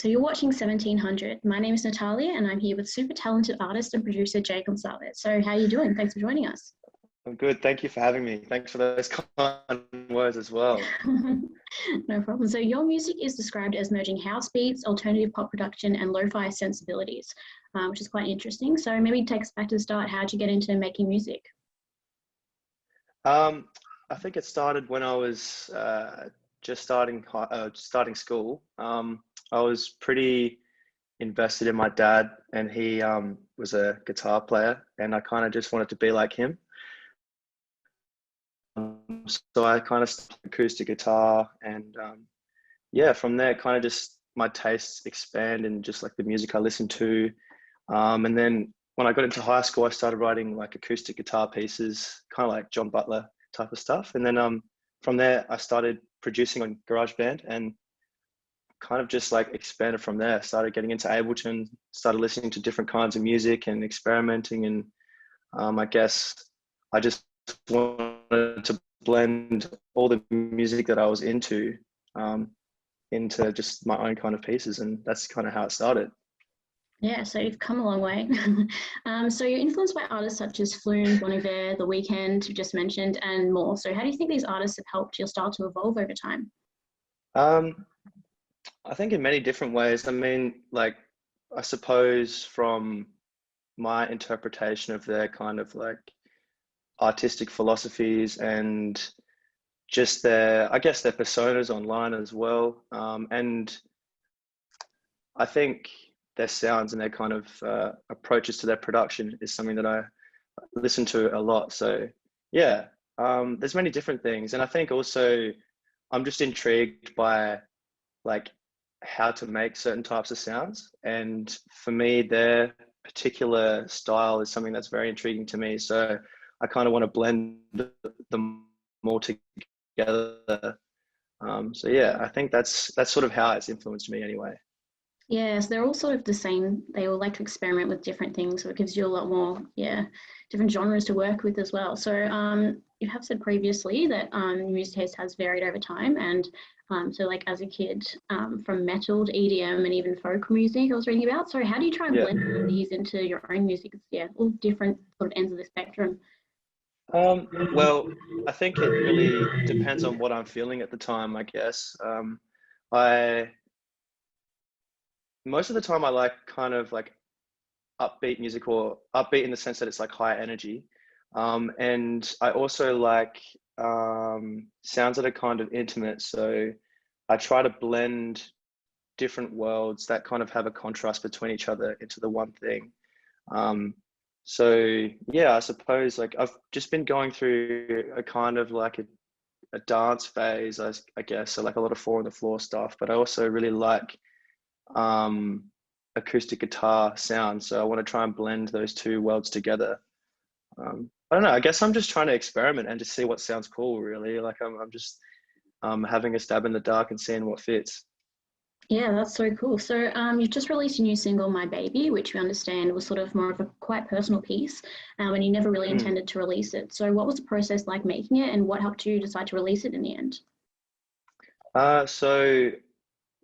So you're watching 1700. My name is Natalia and I'm here with super talented artist and producer GONSALVES. So how are you doing? Thanks for joining us. I'm good. Thank you for having me. Thanks for those kind words as well. No problem. So your music is described as merging house beats, alternative pop production and lo-fi sensibilities, which is quite interesting. So maybe take us back to the start. How did you get into making music? I think it started when I was just starting school. I was pretty invested in my dad, and he was a guitar player, and I kind of just wanted to be like him. So I kind of started acoustic guitar, and yeah, from there, kind of just my tastes expand and just like the music I listen to. And then when I got into high school, I started writing like acoustic guitar pieces, kind of like John Butler type of stuff. And then from there, I started producing on GarageBand and kind of just like expanded from there. Started getting into Ableton, started listening to different kinds of music and experimenting. And I guess I just wanted to blend all the music that I was into just my own kind of pieces, and that's kind of how it started. Yeah, so you've come a long way. So you're influenced by artists such as Flume, Bon Iver, The Weeknd, you just mentioned, and more. So how do you think these artists have helped your style to evolve over time? I think in many different ways. I mean, like, I suppose from my interpretation of their kind of like artistic philosophies and just their, I guess, their personas online as well. And I think their sounds and their kind of approaches to their production is something that I listen to a lot. So yeah, there's many different things. And I think also I'm just intrigued by like how to make certain types of sounds. And for me, their particular style is something that's very intriguing to me. So I kind of want to blend them all together. So yeah, I think that's sort of how it's influenced me anyway. Yes, they're all sort of the same. They all like to experiment with different things, so it gives you a lot more, yeah, different genres to work with as well. So you have said previously that music taste has varied over time, and so like as a kid, from metal to EDM and even folk music, I was reading about. So how do you try and Yeah. blend these into your own music? It's, yeah, all different sort of ends of the spectrum. Well, I think it really depends on what I'm feeling at the time, I guess. I Most of the time I like kind of like upbeat music, or upbeat in the sense that it's like high energy. And I also like sounds that are kind of intimate. So I try to blend different worlds that kind of have a contrast between each other into the one thing. Um, so yeah, I suppose like I've just been going through a kind of like a dance phase, I guess. So like a lot of four on the floor stuff, but I also really like um, acoustic guitar sound. So I want to try and blend those two worlds together. I don't know. I guess I'm just trying to experiment and just see what sounds cool. Really, like I'm just having a stab in the dark and seeing what fits. Yeah, that's so cool. So you've just released a new single, My Baby, which we understand was sort of more of a quite personal piece, and you never really Mm. intended to release it. So what was the process like making it, and what helped you decide to release it in the end? So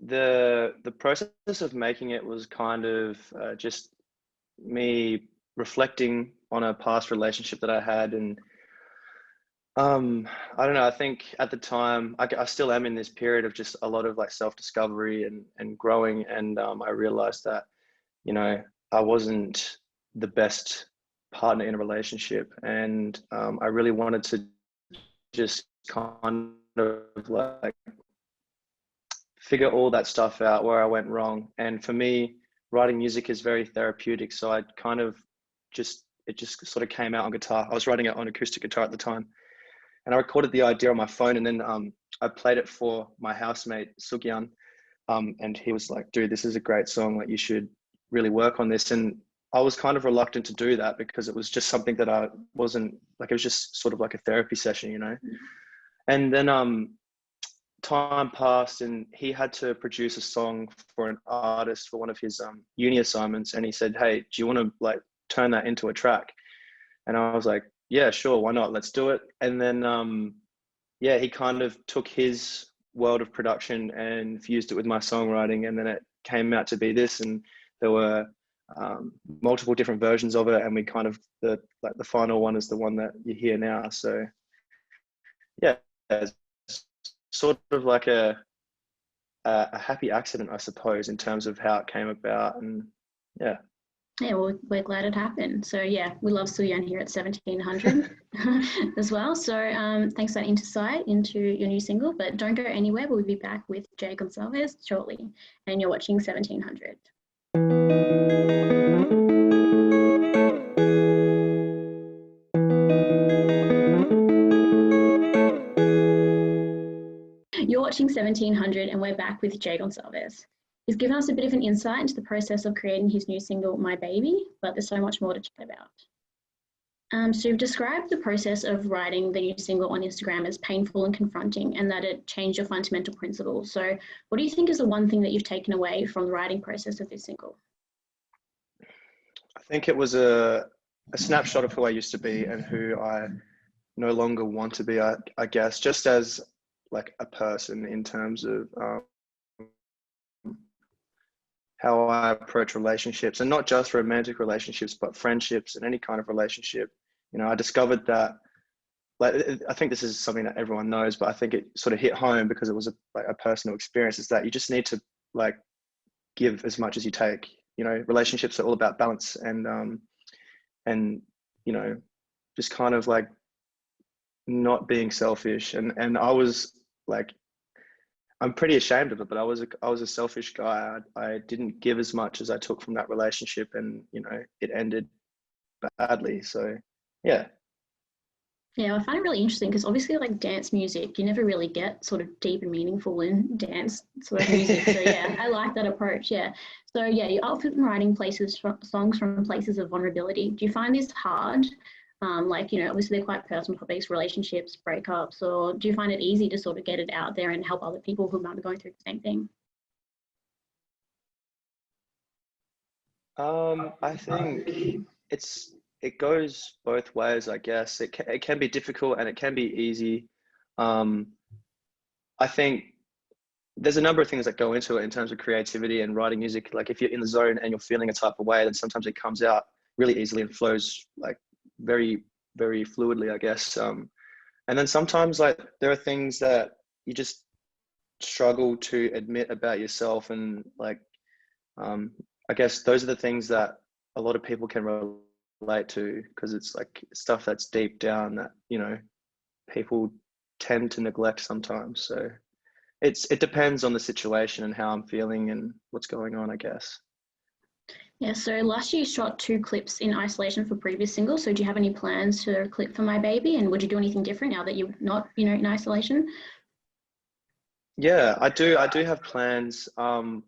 the process of making it was kind of just me reflecting on a past relationship that I had, and I don't know. I think at the time, I still am in this period of just a lot of like self-discovery and growing. And I realized that, you know, I wasn't the best partner in a relationship. And I really wanted to just kind of like figure all that stuff out, where I went wrong. And for me, writing music is very therapeutic. So I kind of it just sort of came out on guitar. I was writing it on acoustic guitar at the time, and I recorded the idea on my phone, and then I played it for my housemate Sugyan, and he was like, "Dude, this is a great song. Like, you should really work on this." And I was kind of reluctant to do that because it was just something that I wasn't like. It was just sort of like a therapy session, you know. And then time passed, and he had to produce a song for an artist for one of his uni assignments, and he said, "Hey, do you want to like turn that into a track?" And I was like, yeah, sure, why not? Let's do it. And then, yeah, he kind of took his world of production and fused it with my songwriting, and then it came out to be this, and there were multiple different versions of it, and we kind of the final one is the one that you hear now. So yeah, it's sort of like a happy accident, I suppose, in terms of how it came about. And yeah. Yeah, well, we're glad it happened. So yeah, we love Su Yan here at 1700 as well. So thanks for that insight into your new single, but don't go anywhere. We'll be back with Jay Gonsalves shortly, and you're watching 1700. You're watching 1700 and we're back with Jay Gonsalves. He's given us a bit of an insight into the process of creating his new single, My Baby, but there's so much more to chat about. So you've described the process of writing the new single on Instagram as painful and confronting, and that it changed your fundamental principles. So what do you think is the one thing that you've taken away from the writing process of this single? I think it was a snapshot of who I used to be and who I no longer want to be, I guess, just as like a person, in terms of how I approach relationships, and not just romantic relationships, but friendships and any kind of relationship. You know, I discovered that, like, I think this is something that everyone knows, but I think it sort of hit home because it was a personal experience, is that you just need to like give as much as you take. You know, relationships are all about balance, and you know, just kind of like not being selfish. And I was like, I'm pretty ashamed of it, but I was a selfish guy. I didn't give as much as I took from that relationship, and you know, it ended badly. So yeah. Yeah, I find it really interesting because obviously, like dance music, you never really get sort of deep and meaningful in dance sort of music. So yeah, I like that approach. Yeah. So yeah, you're often writing songs from places of vulnerability. Do you find this hard? Like, you know, obviously they're quite personal topics, relationships, breakups, or do you find it easy to sort of get it out there and help other people who might be going through the same thing? I think it goes both ways, I guess. It can be difficult and it can be easy. Um, I think there's a number of things that go into it in terms of creativity and writing music. Like if you're in the zone and you're feeling a type of way, then sometimes it comes out really easily and flows like very, very fluidly, I guess. And then sometimes like there are things that you just struggle to admit about yourself, and like I guess those are the things that a lot of people can relate to, because it's like stuff that's deep down that, you know, people tend to neglect sometimes. So it depends on the situation and how I'm feeling and what's going on, I guess. Yeah, so last year you shot 2 clips in isolation for previous singles. So do you have any plans to clip for My Baby? And would you do anything different now that you're not, you know, in isolation? Yeah, I do have plans. I've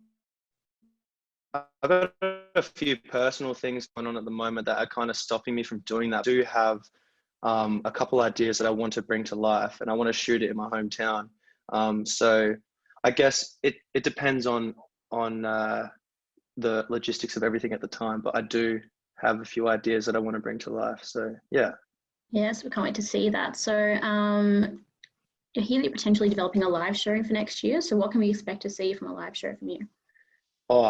got a few personal things going on at the moment that are kind of stopping me from doing that. I do have a couple ideas that I want to bring to life, and I want to shoot it in my hometown. So I guess it depends on the logistics of everything at the time, but I do have a few ideas that I want to bring to life. So yeah. Yes, we can't wait to see that. So you're here that you're potentially developing a live show for next year. So what can we expect to see from a live show from you? Oh,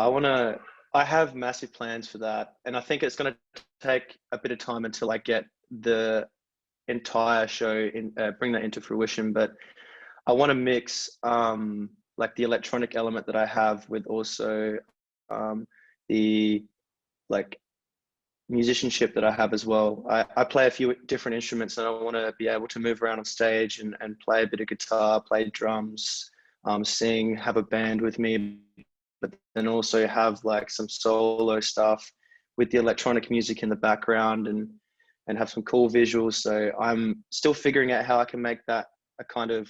I have massive plans for that. And I think it's going to take a bit of time until I get the entire show bring that into fruition. But I want to mix like the electronic element that I have with also the like musicianship that I have as well. I play a few different instruments, and I want to be able to move around on stage and play a bit of guitar, play drums, sing, have a band with me, but then also have like some solo stuff with the electronic music in the background, and have some cool visuals. So I'm still figuring out how I can make that a kind of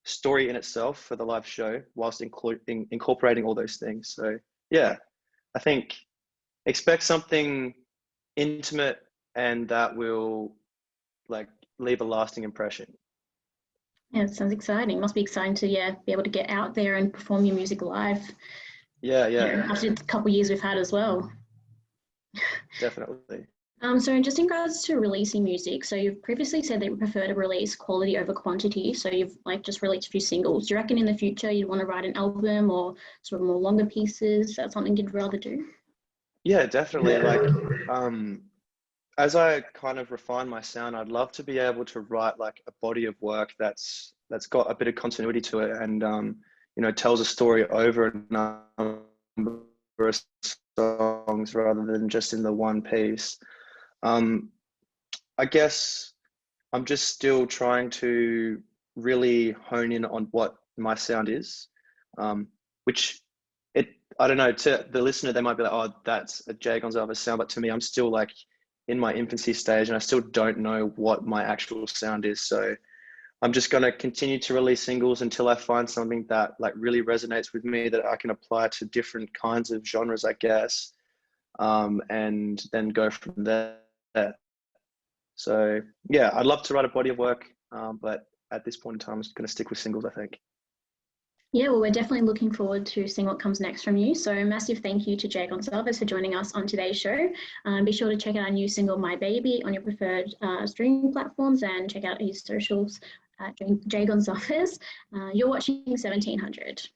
story in itself for the live show, whilst incorporating all those things. So yeah, I think expect something intimate and that will like leave a lasting impression. Yeah, it sounds exciting. Must be exciting to be able to get out there and perform your music live. Yeah, You know, after a couple of years we've had as well. definitely. So just in regards to releasing music, so you've previously said that you prefer to release quality over quantity. So you've like just released a few singles. Do you reckon in the future you'd want to write an album or sort of more longer pieces? Is that something you'd rather do? Yeah, definitely. Like, as I kind of refine my sound, I'd love to be able to write like a body of work that's got a bit of continuity to it, and you know, tells a story over a number of songs rather than just in the one piece. Um, I guess I'm just still trying to really hone in on what my sound is, which it I don't know, to the listener they might be like, oh, that's a Jay Gonsalves sound, but to me, I'm still like in my infancy stage, and I still don't know what my actual sound is. So I'm just going to continue to release singles until I find something that like really resonates with me that I can apply to different kinds of genres, I guess, and then go from there. So yeah, I'd love to write a body of work, but at this point in time, I'm just going to stick with singles, I think. Yeah, well, we're definitely looking forward to seeing what comes next from you. So massive thank you to Jay Gonsalves for joining us on today's show. Be sure to check out our new single, My Baby, on your preferred streaming platforms, and check out his socials at Jay Gonsalves. You're watching 1700.